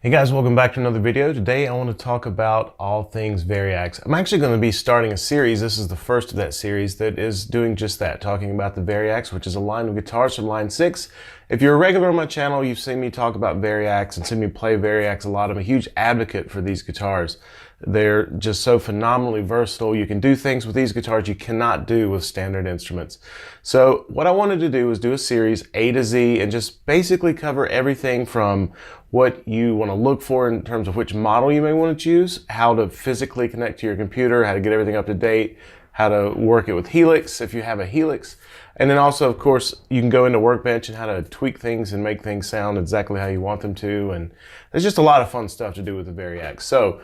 Hey guys, welcome back to another video. Today I want to talk about all things Variax. I'm actually going to be starting a series. This is the first of that series that is doing just that, talking about the Variax, which is a line of guitars from line 6. If you're a regular on my channel, you've seen me talk about Variax and seen me play Variax a lot. I'm a huge advocate for these guitars. They're just so phenomenally versatile. You can do things with these guitars you cannot do with standard instruments. So what I wanted to do is do a series A to Z and just basically cover everything from what you want to look for in terms of which model you may want to choose, how to physically connect to your computer, how to get everything up to date, how to work it with Helix if you have a Helix. And then also, of course, you can go into Workbench and how to tweak things and make things sound exactly how you want them to. And there's just a lot of fun stuff to do with the Variax. So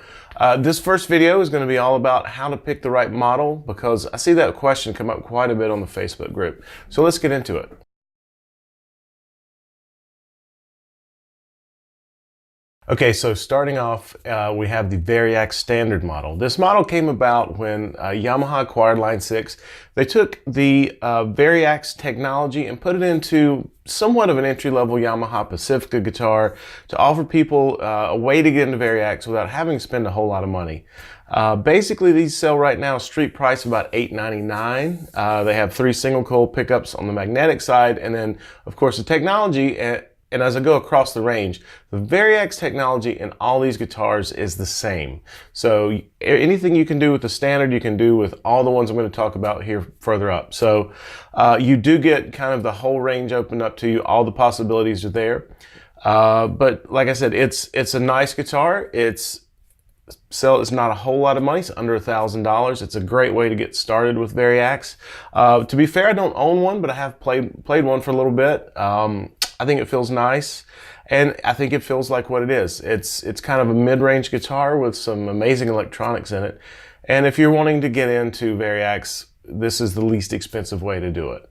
this first video is going to be all about how to pick the right model, because I see that question come up quite a bit on the Facebook group. So let's get into it. Okay, so starting off, we have the Variax standard model. This model came about when Yamaha acquired Line 6. They took the Variax technology and put it into somewhat of an entry-level Yamaha Pacifica guitar to offer people a way to get into Variax without having to spend a whole lot of money. Basically, these sell right now street price of about $8.99. They have 3 single coil pickups on the magnetic side, and then, of course, the technology. And as I go across the range, the Variax technology in all these guitars is the same. So anything you can do with the standard, you can do with all the ones I'm going to talk about here further up. So you do get kind of the whole range opened up to you. All the possibilities are there. But like I said, it's a nice guitar. It's not a whole lot of money. It's under $1,000. It's a great way to get started with Variax. To be fair, I don't own one, but I have played one for a little bit. I think it feels nice, and I think it feels like what it is. It's kind of a mid-range guitar with some amazing electronics in it. And if you're wanting to get into Variax, this is the least expensive way to do it.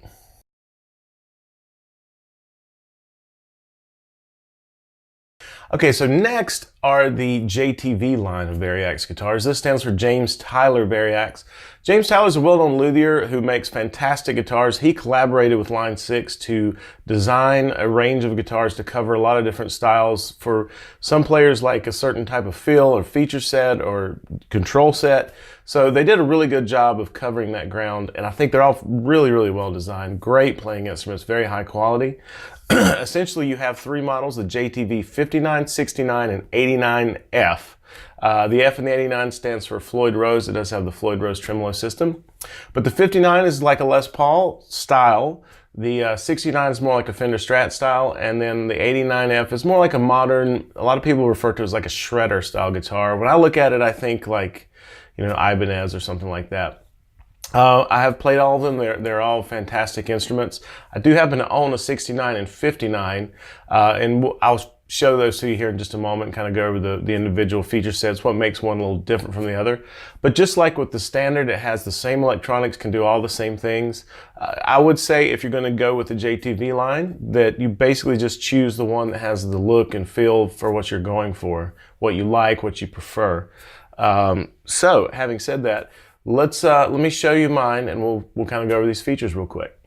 Okay, so next are the JTV line of Variax guitars. This stands for James Tyler Variax. James Tyler is a well-known luthier who makes fantastic guitars. He collaborated with Line 6 to design a range of guitars to cover a lot of different styles for some players, like a certain type of feel or feature set or control set. So they did a really good job of covering that ground, and I think they're all really, really well designed. Great playing instruments, very high quality. Essentially, you have 3 models, the JTV 59, 69, and 89F. The F in the 89 stands for Floyd Rose. It does have the Floyd Rose tremolo system. But the 59 is like a Les Paul style. The 69 is more like a Fender Strat style. And then the 89F is more like a modern, a lot of people refer to it as like a shredder style guitar. When I look at it, I think like, Ibanez or something like that. I have played all of them. They're all fantastic instruments. I do happen to own a 69 and 59, and I'll show those to you here in just a moment and kind of go over the individual feature sets, what makes one a little different from the other. But just like with the standard, it has the same electronics, can do all the same things. I would say if you're going to go with the JTV line, that you basically just choose the one that has the look and feel for what you're going for, what you like, what you prefer. So having said that, let me show you mine, and we'll kind of go over these features real quick.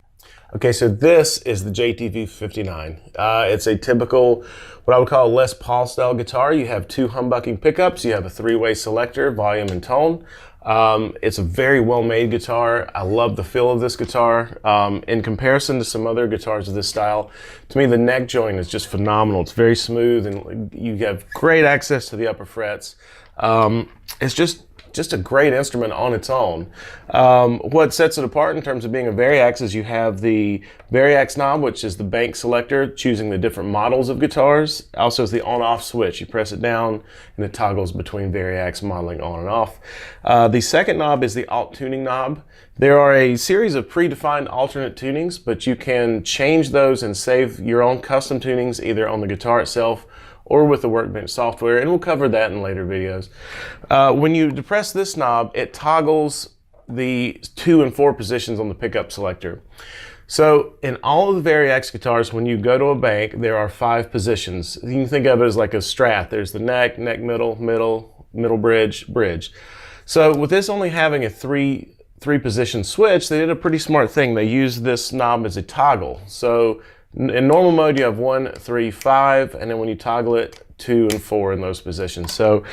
Okay, so this is the JTV 59. It's a typical, what I would call a Les Paul style guitar. You have 2 humbucking pickups. You have a 3-way selector, volume and tone. It's a very well-made guitar. I love the feel of this guitar. In comparison to some other guitars of this style, to me the neck joint is just phenomenal. It's very smooth, and you have great access to the upper frets. It's just a great instrument on its own. What sets it apart in terms of being a Variax is you have the Variax knob, which is the bank selector, choosing the different models of guitars. Also is the on-off switch. You press it down and it toggles between Variax modeling on and off. The second knob is the alt tuning knob. There are a series of predefined alternate tunings, but you can change those and save your own custom tunings either on the guitar itself or with the Workbench software, and we'll cover that in later videos. When you depress this knob, it toggles the 2 and 4 positions on the pickup selector. So in all of the Variax guitars, when you go to a bank, there are 5 positions. You can think of it as like a Strat. There's the neck, middle bridge. So with this only having a 3 position switch, they did a pretty smart thing. They used this knob as a toggle. So In normal mode, you have 1, 3, 5, and then when you toggle it, 2 and 4 in those positions. So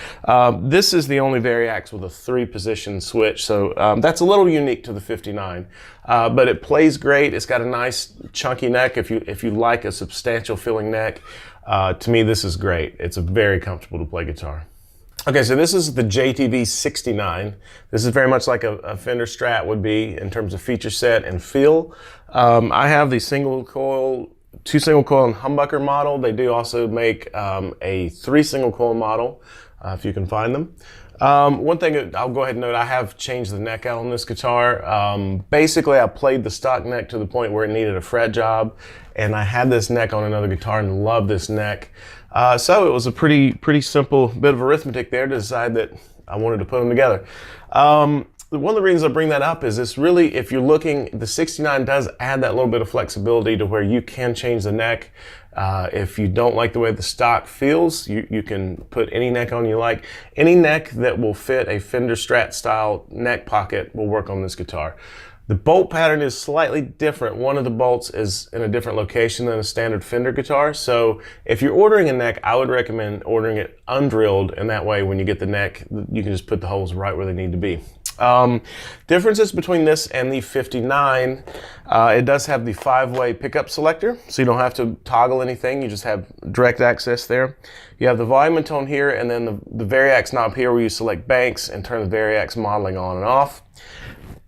this is the only Variax with a 3-position switch. So that's a little unique to the 59, but it plays great. It's got a nice chunky neck. If you like a substantial feeling neck, to me this is great. It's a very comfortable to play guitar. Okay, so this is the JTV 69. This is very much like a Fender Strat would be in terms of feature set and feel. I have the single coil, 2 single coil and humbucker model. They do also make a 3 single coil model, if you can find them. One thing I'll go ahead and note, I have changed the neck out on this guitar. Basically, I played the stock neck to the point where it needed a fret job, and I had this neck on another guitar and love this neck. So it was a pretty simple bit of arithmetic there to decide that I wanted to put them together. One of the reasons I bring that up is this really, if you're looking, the 69 does add that little bit of flexibility to where you can change the neck. If you don't like the way the stock feels, you can put any neck on you like. Any neck that will fit a Fender Strat style neck pocket will work on this guitar. The bolt pattern is slightly different. One of the bolts is in a different location than a standard Fender guitar. So if you're ordering a neck, I would recommend ordering it undrilled, and that way when you get the neck, you can just put the holes right where they need to be. Differences between this and the 59, it does have the 5-way pickup selector, so you don't have to toggle anything, you just have direct access there. You have the volume and tone here, and then the Variax knob here where you select banks and turn the Variax modeling on and off.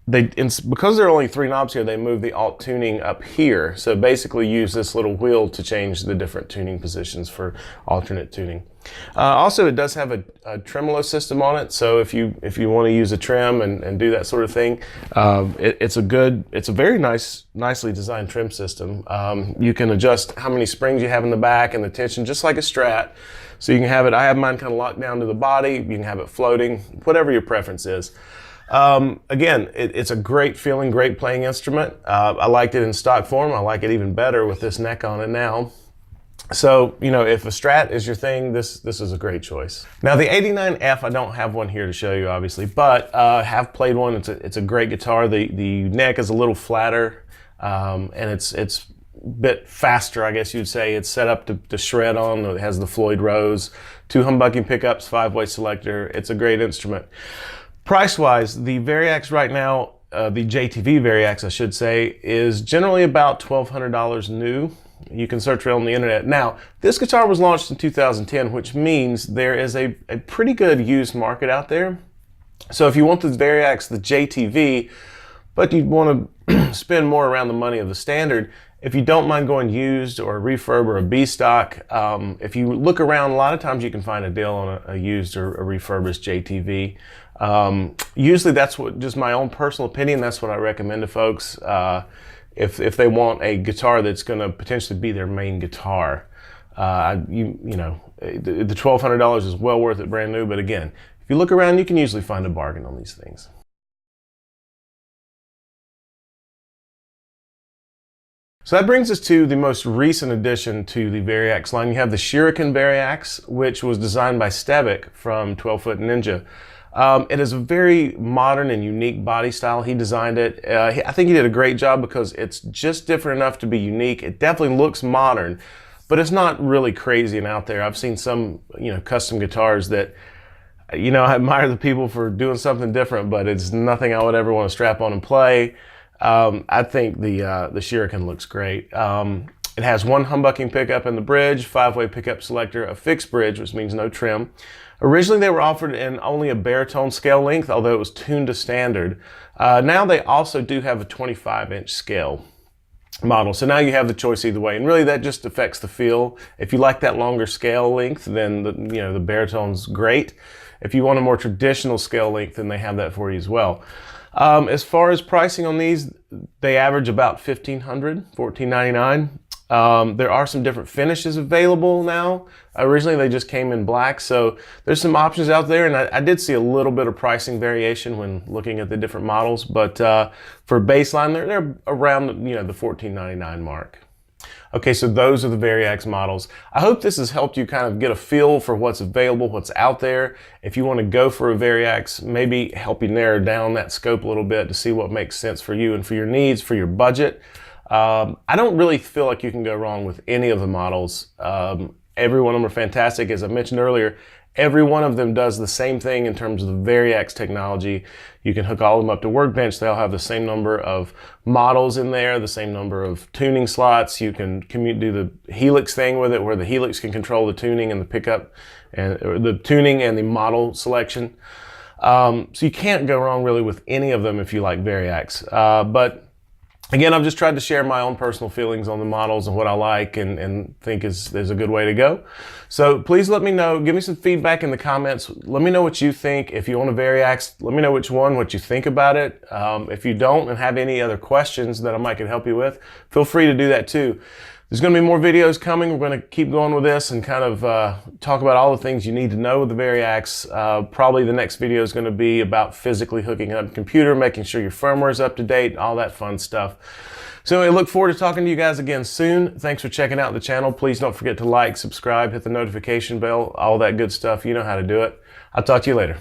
Because there are only 3 knobs here, they move the alt tuning up here, so basically use this little wheel to change the different tuning positions for alternate tuning. Also, it does have a tremolo system on it, so if you want to use a trim and do that sort of thing, it's a very nicely designed trim system. You can adjust how many springs you have in the back and the tension, just like a Strat. So you can have it, I have mine kind of locked down to the body, you can have it floating, whatever your preference is. Again, it's a great feeling, great playing instrument. I liked it in stock form. I like it even better with this neck on it now. So, you know, if a Strat is your thing, this is a great choice. Now, the 89F, I don't have one here to show you, obviously, but have played one. It's a great guitar. The neck is a little flatter, and it's a bit faster, I guess you'd say. It's set up to shred on. It has the Floyd Rose, 2 humbucking pickups, 5-way selector. It's a great instrument. Price-wise, the Variax right now, the JTV Variax, I should say, is generally about $1,200 new. You can search it on the internet. Now, this guitar was launched in 2010, which means there is a pretty good used market out there. So if you want the Variax, the JTV, but you want to spend more around the money of the standard, if you don't mind going used or a refurb or a B-stock, if you look around, a lot of times you can find a deal on a used or a refurbished JTV. Usually that's what, just my own personal opinion, that's what I recommend to folks. If they want a guitar that's going to potentially be their main guitar, you know, the $1,200 is well worth it brand new. But again, if you look around, you can usually find a bargain on these things. So that brings us to the most recent addition to the Variax line. You have the Shuriken Variax, which was designed by Stevic from 12 Foot Ninja. It is a very modern and unique body style. He designed it. I think he did a great job because it's just different enough to be unique. It definitely looks modern, but it's not really crazy and out there. I've seen some, you know, custom guitars that, you know, I admire the people for doing something different, but it's nothing I would ever want to strap on and play. I think the Shuriken looks great. It has 1 humbucking pickup in the bridge, 5-way pickup selector, a fixed bridge, which means no trim. Originally, they were offered in only a baritone scale length, although it was tuned to standard. Now they also do have a 25-inch scale model, so now you have the choice either way, and really that just affects the feel. If you like that longer scale length, then the baritone's great. If you want a more traditional scale length, then they have that for you as well. As far as pricing on these, they average about $1,500, $1,499. There are some different finishes available now. Originally, they just came in black, so there's some options out there, and I did see a little bit of pricing variation when looking at the different models, but for baseline, they're around the $1,499 mark. Okay, so those are the Variax models. I hope this has helped you kind of get a feel for what's available, what's out there. If you want to go for a Variax, maybe help you narrow down that scope a little bit to see what makes sense for you and for your needs, for your budget. I don't really feel like you can go wrong with any of the models. Every one of them are fantastic. As I mentioned earlier, every one of them does the same thing in terms of the Variax technology. You can hook all of them up to Workbench. They all have the same number of models in there, the same number of tuning slots. You can do the Helix thing with it, where the Helix can control the tuning and the pickup, and the tuning and the model selection. So you can't go wrong really with any of them if you like Variax. But again, I've just tried to share my own personal feelings on the models and what I like and think is a good way to go. So please let me know, give me some feedback in the comments. Let me know what you think. If you own a Variax, let me know which one, what you think about it. If you don't and have any other questions that I might can help you with, feel free to do that too. There's going to be more videos coming. We're going to keep going with this and kind of talk about all the things you need to know with the Variax. Probably the next video is going to be about physically hooking up the computer, making sure your firmware is up to date, all that fun stuff. So I look forward to talking to you guys again soon. Thanks for checking out the channel. Please don't forget to like, subscribe, hit the notification bell, all that good stuff. You know how to do it. I'll talk to you later.